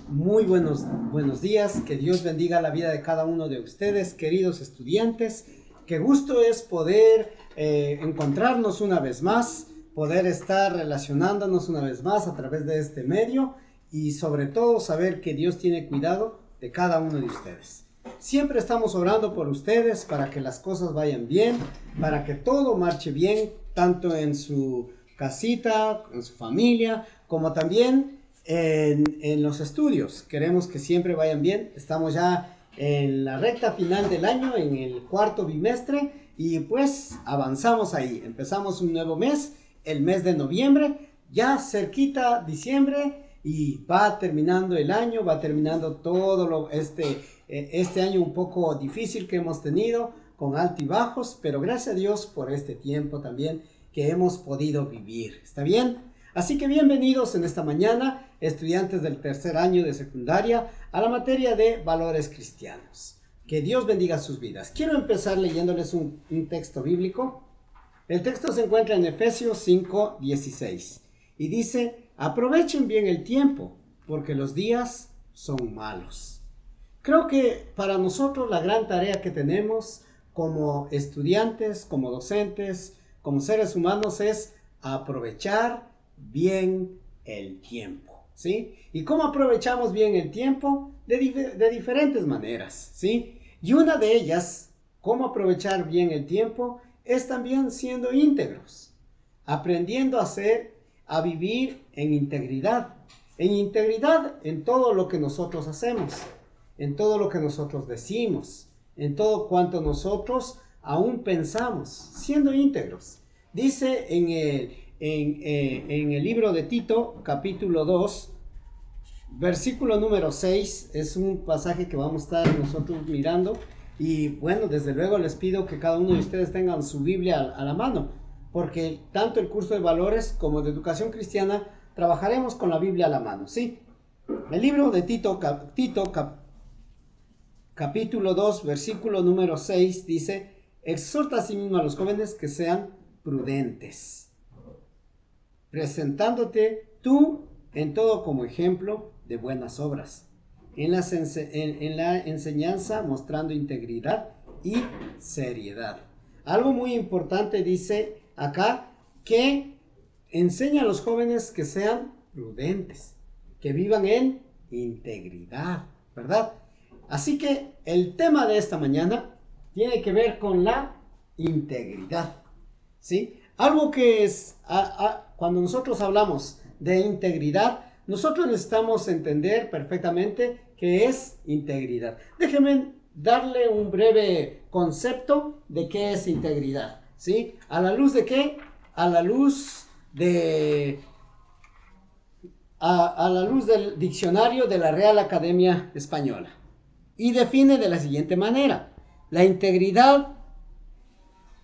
Muy buenos días, que Dios bendiga la vida de cada uno de ustedes, queridos estudiantes. Qué gusto es poder encontrarnos una vez más, poder estar relacionándonos una vez más a través de este medio y sobre todo saber que Dios tiene cuidado de cada uno de ustedes. Siempre estamos orando por ustedes para que las cosas vayan bien, para que todo marche bien, tanto en su casita, en su familia, como también en los estudios. Queremos que siempre vayan bien. Estamos ya en la recta final del año, en el cuarto bimestre, y pues avanzamos ahí. Empezamos un nuevo mes, el mes de noviembre, ya cerquita diciembre, y va terminando el año, va terminando todo este año un poco difícil que hemos tenido, con altibajos, pero gracias a Dios por este tiempo también que hemos podido vivir. ¿Está bien? Así que bienvenidos en esta mañana, estudiantes del tercer año de secundaria, a la materia de valores cristianos. Que Dios bendiga sus vidas. Quiero empezar leyéndoles un texto bíblico. El texto se encuentra en Efesios 5:16 y dice: aprovechen bien el tiempo, porque los días son malos. Creo que para nosotros la gran tarea que tenemos como estudiantes, como docentes, como seres humanos es aprovechar bien el tiempo, ¿sí? ¿Y cómo aprovechamos bien el tiempo? De diferentes maneras, ¿sí? Y una de ellas, cómo aprovechar bien el tiempo, es también siendo íntegros, aprendiendo a vivir en integridad en todo lo que nosotros hacemos, en todo lo que nosotros decimos, en todo cuanto nosotros aún pensamos, siendo íntegros. Dice en el libro de Tito, capítulo 2, versículo número 6, es un pasaje que vamos a estar nosotros mirando. Y bueno, desde luego les pido que cada uno de ustedes tengan su Biblia a la mano, porque tanto el curso de valores como de educación cristiana trabajaremos con la Biblia a la mano, ¿sí? El libro de Tito, capítulo 2, versículo número 6 dice: exhorta a sí mismo a los jóvenes que sean prudentes, presentándote tú en todo como ejemplo de buenas obras, en la enseñanza mostrando integridad y seriedad. Algo muy importante dice acá, que enseña a los jóvenes que sean prudentes, que vivan en integridad, ¿verdad? Así que el tema de esta mañana tiene que ver con la integridad, ¿sí? Algo que es, cuando nosotros hablamos de integridad, nosotros necesitamos entender perfectamente qué es integridad. Déjenme darle un breve concepto de qué es integridad, ¿sí? ¿A la luz de qué? A la luz del diccionario de la Real Academia Española. Y define de la siguiente manera: la integridad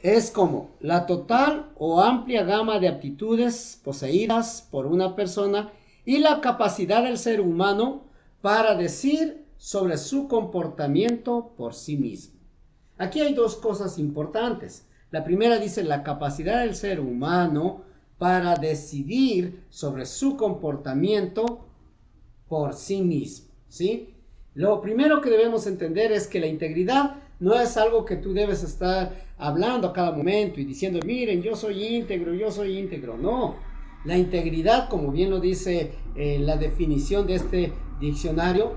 es como la total o amplia gama de aptitudes poseídas por una persona y la capacidad del ser humano para decir sobre su comportamiento por sí mismo. Aquí hay dos cosas importantes. La primera dice la capacidad del ser humano para decidir sobre su comportamiento por sí mismo, ¿sí? Lo primero que debemos entender es que la integridad no es algo que tú debes estar hablando a cada momento y diciendo: miren, yo soy íntegro. No, la integridad, como bien lo dice la definición de este diccionario,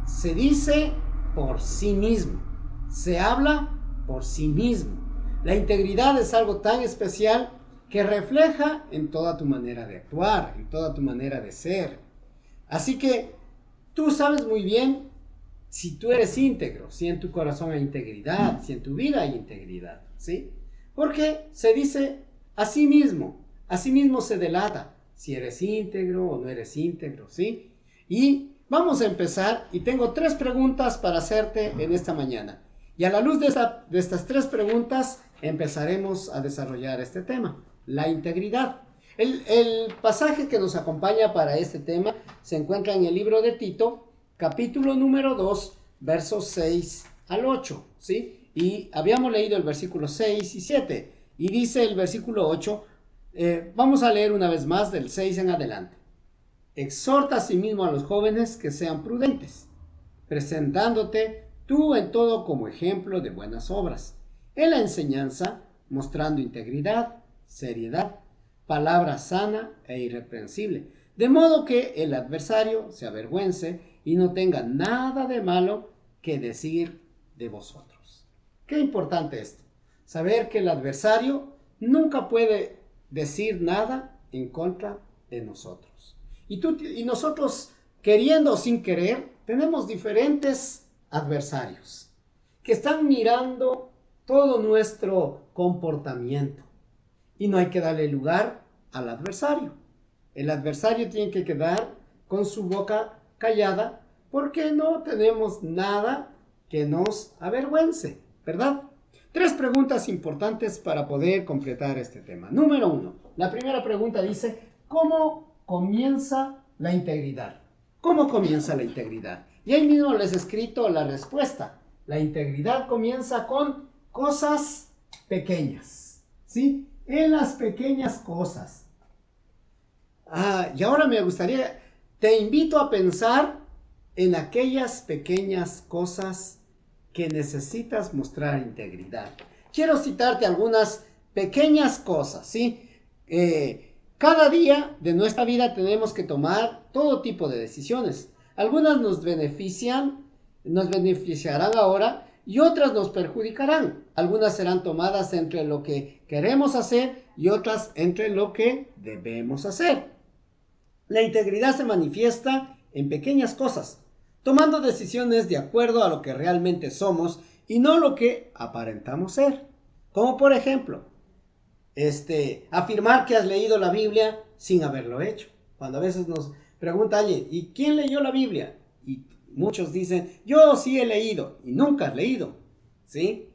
se dice por sí mismo, se habla por sí mismo. La integridad es algo tan especial que refleja en toda tu manera de actuar, en toda tu manera de ser. Así que tú sabes muy bien si tú eres íntegro, si en tu corazón hay integridad, si en tu vida hay integridad, ¿sí? Porque se dice a sí mismo se delata si eres íntegro o no eres íntegro, ¿sí? Y vamos a empezar, y tengo 3 preguntas para hacerte en esta mañana. Y a la luz de estas 3 preguntas empezaremos a desarrollar este tema, la integridad. El pasaje que nos acompaña para este tema se encuentra en el libro de Tito, capítulo número 2, versos 6 al 8, ¿sí? Y habíamos leído el versículo 6 y 7, y dice el versículo 8, vamos a leer una vez más del 6 en adelante. Exhorta asimismo a los jóvenes que sean prudentes, presentándote tú en todo como ejemplo de buenas obras, en la enseñanza, mostrando integridad, seriedad, palabra sana e irreprensible, de modo que el adversario se avergüence y no tenga nada de malo que decir de vosotros. Qué importante esto, saber que el adversario nunca puede decir nada en contra de nosotros. Y nosotros, queriendo o sin querer, tenemos diferentes adversarios que están mirando todo nuestro comportamiento. Y no hay que darle lugar al adversario. El adversario tiene que quedar con su boca callada porque no tenemos nada que nos avergüence, ¿verdad? 3 preguntas importantes para poder completar este tema. Número 1. La primera pregunta dice, ¿cómo comienza la integridad? ¿Cómo comienza la integridad? Y ahí mismo les he escrito la respuesta. La integridad comienza con cosas pequeñas, ¿sí? En las pequeñas cosas. Y ahora te invito a pensar en aquellas pequeñas cosas que necesitas mostrar integridad. Quiero citarte algunas pequeñas cosas, ¿sí? Cada día de nuestra vida tenemos que tomar todo tipo de decisiones. Algunas nos beneficiarán ahora y otras nos perjudicarán. Algunas serán tomadas entre lo que queremos hacer y otras entre lo que debemos hacer. La integridad se manifiesta en pequeñas cosas, tomando decisiones de acuerdo a lo que realmente somos y no lo que aparentamos ser. Como por ejemplo, afirmar que has leído la Biblia sin haberlo hecho. Cuando a veces nos pregunta alguien, ¿y quién leyó la Biblia? Y muchos dicen, yo sí he leído, y nunca has leído. ¿Sí?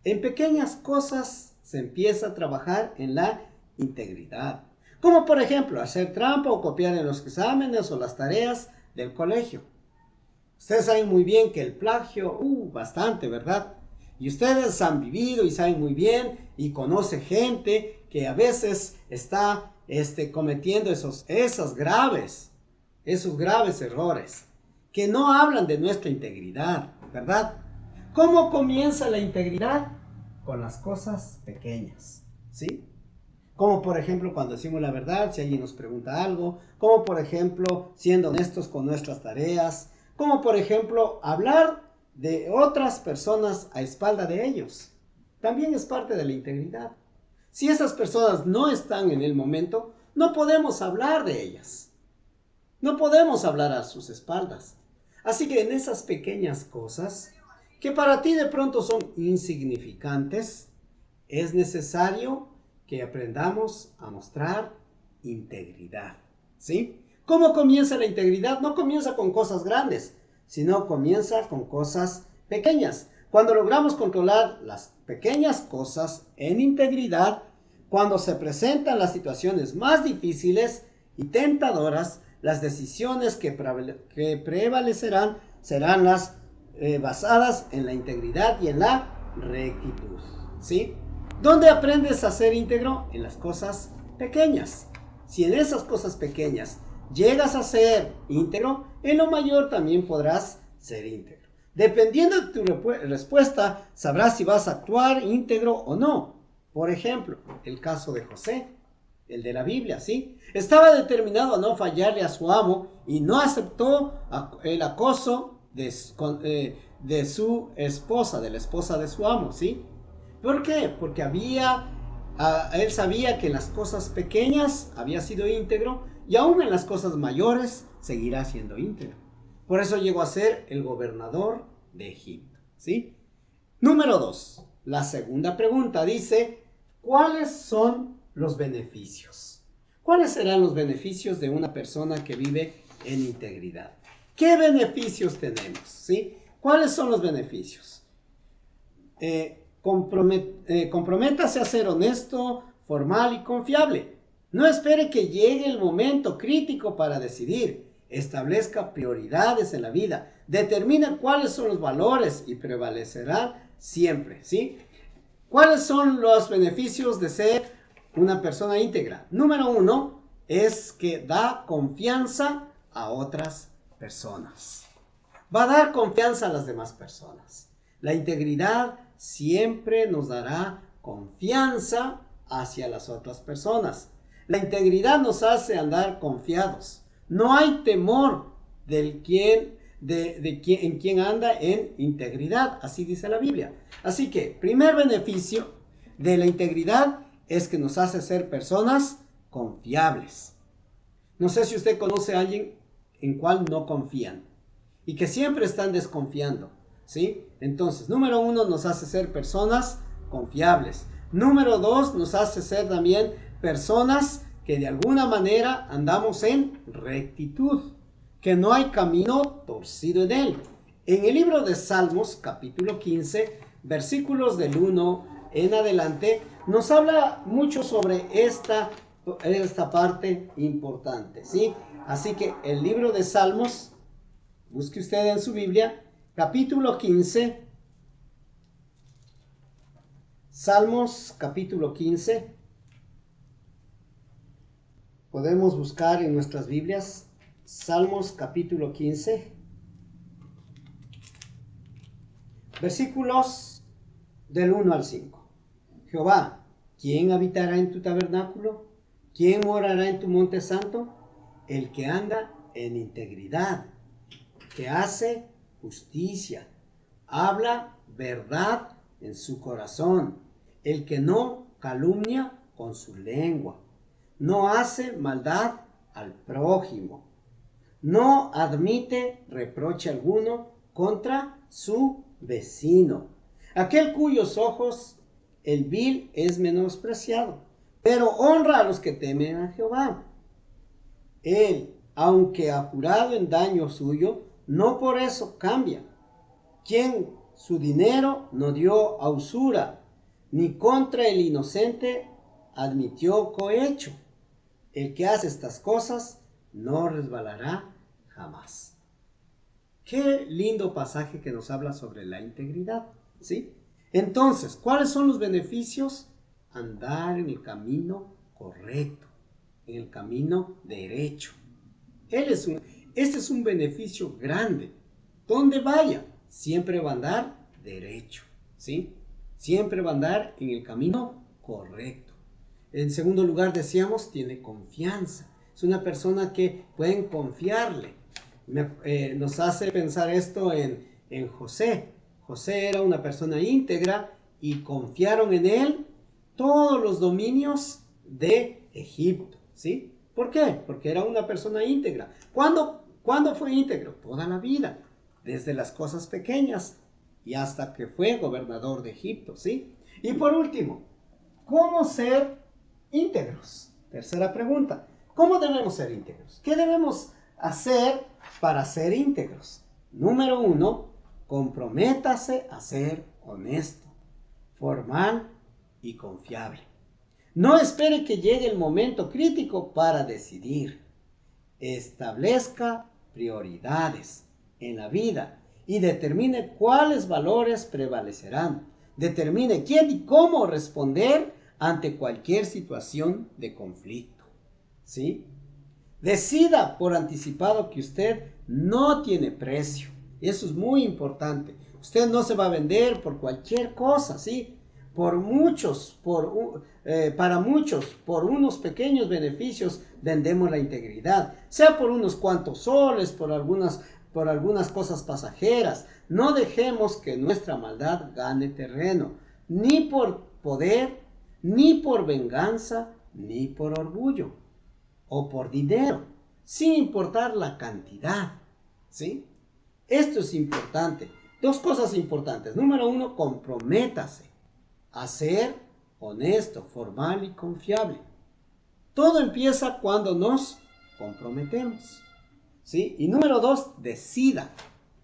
En pequeñas cosas se empieza a trabajar en la integridad. Como por ejemplo, hacer trampa o copiar en los exámenes o las tareas del colegio. Ustedes saben muy bien que el plagio, bastante, ¿verdad? Y ustedes han vivido y saben muy bien y conoce gente que a veces está cometiendo esos graves errores que no hablan de nuestra integridad, ¿verdad? ¿Cómo comienza la integridad? Con las cosas pequeñas, ¿sí? Como por ejemplo cuando decimos la verdad, si alguien nos pregunta algo, como por ejemplo siendo honestos con nuestras tareas, como por ejemplo hablar de otras personas a espalda de ellos. También es parte de la integridad. Si esas personas no están en el momento, no podemos hablar de ellas. No podemos hablar a sus espaldas. Así que en esas pequeñas cosas, que para ti de pronto son insignificantes, es necesario que aprendamos a mostrar integridad, ¿sí? ¿Cómo comienza la integridad? No comienza con cosas grandes, sino comienza con cosas pequeñas. Cuando logramos controlar las pequeñas cosas en integridad, cuando se presentan las situaciones más difíciles y tentadoras, las decisiones que prevalecerán serán las basadas en la integridad y en la rectitud, ¿sí? ¿Dónde aprendes a ser íntegro? En las cosas pequeñas. Si en esas cosas pequeñas llegas a ser íntegro, en lo mayor también podrás ser íntegro. Dependiendo de tu respuesta, sabrás si vas a actuar íntegro o no. Por ejemplo, el caso de José, el de la Biblia, ¿sí? Estaba determinado a no fallarle a su amo y no aceptó el acoso de su esposa, de la esposa de su amo, ¿sí? ¿Por qué? Porque él sabía que en las cosas pequeñas había sido íntegro y aún en las cosas mayores seguirá siendo íntegro. Por eso llegó a ser el gobernador de Egipto, ¿sí? Número 2. La segunda pregunta dice, ¿cuáles son los beneficios? ¿Cuáles serán los beneficios de una persona que vive en integridad? ¿Qué beneficios tenemos? ¿Sí? ¿Cuáles son los beneficios? Comprométase a ser honesto, formal y confiable. No espere que llegue el momento crítico para decidir. Establezca prioridades en la vida. Determine cuáles son los valores y prevalecerá siempre, ¿sí? ¿Cuáles son los beneficios de ser una persona íntegra? Número 1, es que da confianza a otras personas. Va a dar confianza a las demás personas. La integridad siempre nos dará confianza hacia las otras personas. La integridad nos hace andar confiados. No hay temor en quien anda en integridad, así dice la Biblia. Así que, primer beneficio de la integridad es que nos hace ser personas confiables. No sé si usted conoce a alguien en cual no confían y que siempre están desconfiando, ¿sí? Entonces, número 1, nos hace ser personas confiables. Número 2, nos hace ser también personas que de alguna manera andamos en rectitud, que no hay camino torcido en él. En el libro de Salmos, capítulo 15, versículos del 1 en adelante, nos habla mucho sobre esta parte importante, ¿sí? Así que el libro de Salmos, busque usted en su Biblia, capítulo 15, Salmos capítulo 15, podemos buscar en nuestras Biblias, Salmos capítulo 15, versículos del 1 al 5. Jehová, ¿quién habitará en tu tabernáculo? ¿Quién morará en tu monte santo? El que anda en integridad, que hace justicia, habla verdad en su corazón, el que no calumnia con su lengua, no hace maldad al prójimo, no admite reproche alguno contra su vecino, aquel cuyos ojos el vil es menospreciado, pero honra a los que temen a Jehová. Él, aunque ha jurado en daño suyo, no por eso cambia. Quien su dinero no dio a usura, ni contra el inocente admitió cohecho. El que hace estas cosas no resbalará jamás. Qué lindo pasaje que nos habla sobre la integridad, ¿sí? Entonces, ¿cuáles son los beneficios? Andar en el camino correcto, en el camino derecho. Este es un beneficio grande. Donde vaya, siempre va a andar derecho, ¿sí? Siempre va a andar en el camino correcto. En segundo lugar, decíamos, tiene confianza. Es una persona que pueden confiarle. Nos hace pensar esto en José. José era una persona íntegra y confiaron en él todos los dominios de Egipto, ¿sí? ¿Por qué? Porque era una persona íntegra. ¿Cuándo fue íntegro? Toda la vida, desde las cosas pequeñas y hasta que fue gobernador de Egipto, ¿sí? Y por último, ¿cómo ser íntegros? Tercera pregunta, ¿cómo debemos ser íntegros? ¿Qué debemos hacer para ser íntegros? Número 1, comprométase a ser honesto, formal y confiable. No espere que llegue el momento crítico para decidir. Establezca prioridades en la vida y determine cuáles valores prevalecerán. Determine quién y cómo responder ante cualquier situación de conflicto, ¿sí? Decida por anticipado que usted no tiene precio. Eso es muy importante. Usted no se va a vender por cualquier cosa, ¿sí? Para muchos, por unos pequeños beneficios, vendemos la integridad. Sea por unos cuantos soles, por algunas cosas pasajeras. No dejemos que nuestra maldad gane terreno, ni por poder, ni por venganza, ni por orgullo, o por dinero, sin importar la cantidad, ¿sí? Esto es importante. Dos cosas importantes. Número 1, comprométase a ser honesto, formal y confiable. Todo empieza cuando nos comprometemos, ¿sí? Y número 2, decida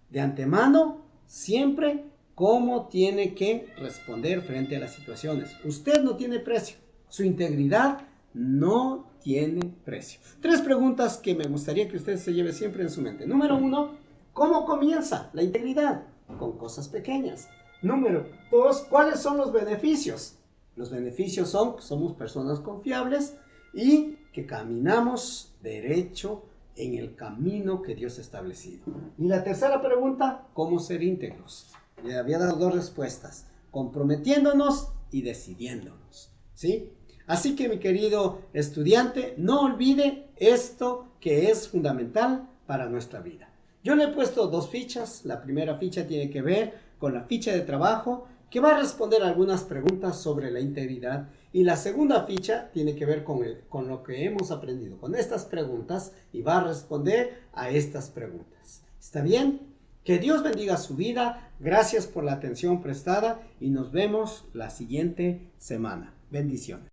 de antemano siempre cómo tiene que responder frente a las situaciones. Usted no tiene precio. Su integridad no tiene precio. 3 preguntas que me gustaría que usted se lleve siempre en su mente. Número 1, ¿cómo comienza la integridad? Con cosas pequeñas. Número 2, ¿cuáles son los beneficios? Los beneficios son que somos personas confiables. y que caminamos derecho en el camino que Dios ha establecido. Y la tercera pregunta, ¿cómo ser íntegros? Le había dado dos respuestas, comprometiéndonos y decidiéndonos, ¿sí? Así que mi querido estudiante, no olvide esto que es fundamental para nuestra vida. Yo le he puesto dos fichas. La primera ficha tiene que ver con la ficha de trabajo, que va a responder algunas preguntas sobre la integridad. Y la segunda ficha tiene que ver con lo que hemos aprendido, con estas preguntas, y va a responder a estas preguntas. ¿Está bien? Que Dios bendiga su vida. Gracias por la atención prestada y nos vemos la siguiente semana. Bendiciones.